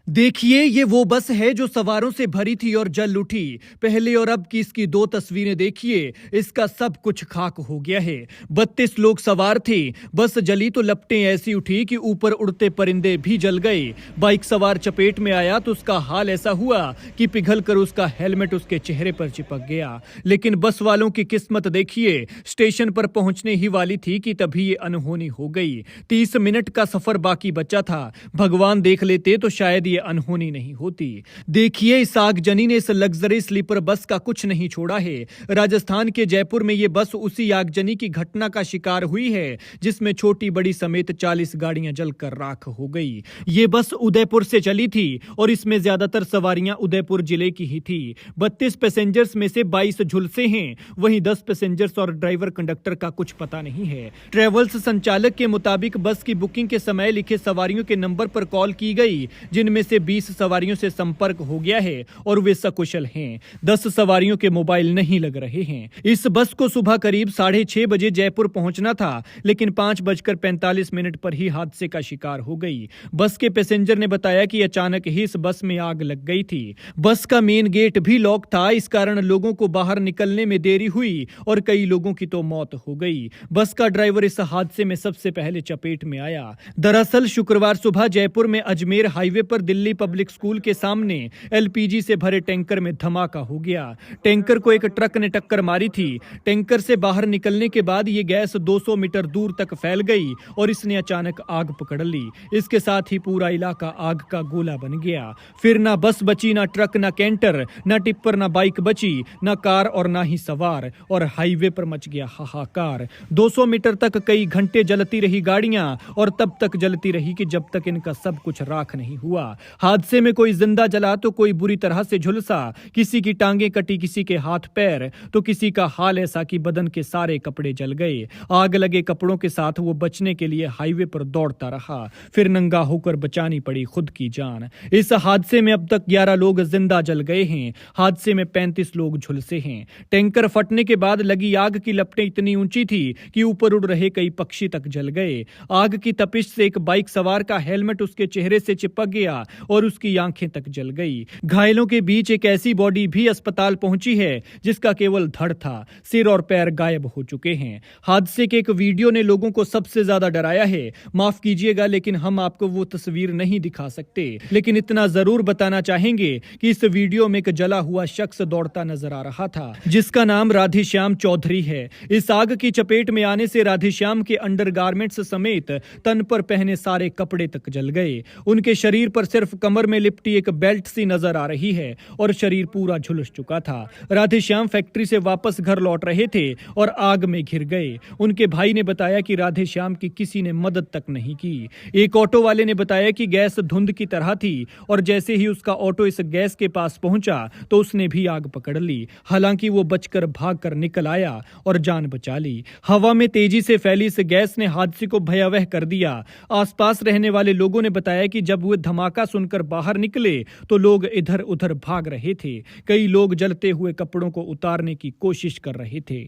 देखिए, ये वो बस है जो सवारों से भरी थी और जल उठी। पहले और अब की इसकी दो तस्वीरें देखिए, इसका सब कुछ खाक हो गया है। 32 लोग सवार थे। बस जली तो लपटें ऐसी उठी कि ऊपर उड़ते परिंदे भी जल गए। बाइक सवार चपेट में आया तो उसका हाल ऐसा हुआ कि पिघलकर उसका हेलमेट उसके चेहरे पर चिपक गया। लेकिन बस वालों की किस्मत देखिए, स्टेशन पर पहुंचने ही वाली थी कि तभी ये अनहोनी हो गई। 30 मिनट का सफर बाकी बचा था। भगवान देख लेते तो शायद ये अनहोनी नहीं होती। देखिए, इस आगजनी ने इस लग्जरी स्लीपर बस का कुछ नहीं छोड़ा है। राजस्थान के जयपुर में ये बस उसी आगजनी की घटना का शिकार हुई है जिसमें छोटी बड़ी समेत 40 गाड़ियां जलकर राख हो गई। ये बस उदयपुर से चली थी और इसमें ज्यादातर सवारियां उदयपुर जिले की ही थी। 32 पैसेंजर्स में से 22 झुलसे हैं, वहीं 10 पैसेंजर्स और ड्राइवर कंडक्टर का कुछ पता नहीं है। ट्रेवल्स संचालक के मुताबिक बस की बुकिंग के समय लिखे सवारियों के नंबर पर कॉल की गई, जिनमें से 20 सवारियों से संपर्क हो गया है और वे सकुशल हैं। 10 सवारियों के मोबाइल नहीं लग रहे हैं। इस बस को सुबह करीब 6:30 बजे जयपुर पहुंचना था, लेकिन 5:45 पर ही हादसे का शिकार हो गई। बस के पैसेंजर ने बताया कि अचानक ही इस बस में आग लग गई थी। बस का मेन गेट भी लॉक था, इस कारण लोगों को बाहर निकलने में देरी हुई और कई लोगों की तो मौत हो गई। बस का ड्राइवर इस हादसे में सबसे पहले चपेट में आया। दरअसल शुक्रवार सुबह जयपुर में अजमेर हाईवे पर दिल्ली पब्लिक स्कूल के सामने एलपीजी से भरे टैंकर में धमाका हो गया। टैंकर को एक ट्रक ने टक्कर मारी थी। टैंकर से बाहर निकलने के बाद ये गैस 200 मीटर दूर तक फैल गई और इसने अचानक आग पकड़ ली। इसके साथ ही पूरा इलाका आग का गोला बन गया। फिर ना बस बची, ना ट्रक, ना कैंटर, ना टिप्पर, ना बाइक बची, ना कार और ना ही सवार, और हाईवे पर मच गया हाहाकार। 200 मीटर तक कई घंटे जलती रही गाड़ियां और तब तक जलती रही कि जब तक इनका सब कुछ राख नहीं हुआ। हादसे में कोई जिंदा जला तो कोई बुरी तरह से झुलसा। किसी की टांगें कटी, किसी के हाथ पैर, तो किसी का हाल ऐसा कि बदन के सारे कपड़े जल गए। आग लगे कपड़ों के साथ वो बचने के लिए हाईवे पर दौड़ता रहा, फिर नंगा होकर बचानी पड़ी खुद की जान। इस हादसे में अब तक 11 लोग जिंदा जल गए हैं। हादसे में 35 लोग झुलसे हैं। टैंकर फटने के बाद लगी आग की लपटें इतनी ऊंची थी कि ऊपर उड़ रहे कई पक्षी तक जल गए। आग की तपिश से एक बाइक सवार का हेलमेट उसके चेहरे से चिपक गया और उसकी आंखें तक जल गई। घायलों के बीच एक ऐसी बॉडी भी अस्पताल पहुंची है जिसका केवल धड़ था, सिर और पैर गायब हो चुके हैं। हादसे के एक वीडियो ने लोगों को सबसे ज्यादा डराया है। माफ कीजिएगा, लेकिन हम आपको वो तस्वीर नहीं दिखा सकते, लेकिन इतना जरूर बताना चाहेंगे कि इस वीडियो में एक जला हुआ शख्स दौड़ता नजर आ रहा था जिसका नाम राधेश्याम चौधरी है। इस आग की चपेट में आने से राधेश्याम के अंडरगारमेंट्स समेत तन पर पहने सारे कपड़े तक जल गए। उनके शरीर पर सिर्फ कमर में लिपटी एक बेल्ट सी नजर आ रही है और शरीर पूरा झुलस चुका था। राधेश्याम फैक्ट्री से वापस घर लौट रहे थे और आग में घिर गए। उनके भाई ने बताया कि राधेश्याम की किसी ने मदद तक नहीं की। एक ऑटो वाले ने बताया कि गैस धुंध की तरह थी और जैसे ही उसका ऑटो इस गैस के पास पहुंचा तो उसने भी आग पकड़ ली। हालांकि वो बचकर भागकर निकल आया और जान बचा ली। हवा में तेजी से फैली इस गैस ने हादसे को भयावह कर दिया। आसपास रहने वाले लोगों ने बताया कि जब वो धमाका सुनकर बाहर निकले तो लोग इधर उधर भाग रहे थे। कई लोग जलते हुए कपड़ों को उतारने की कोशिश कर रहे थे।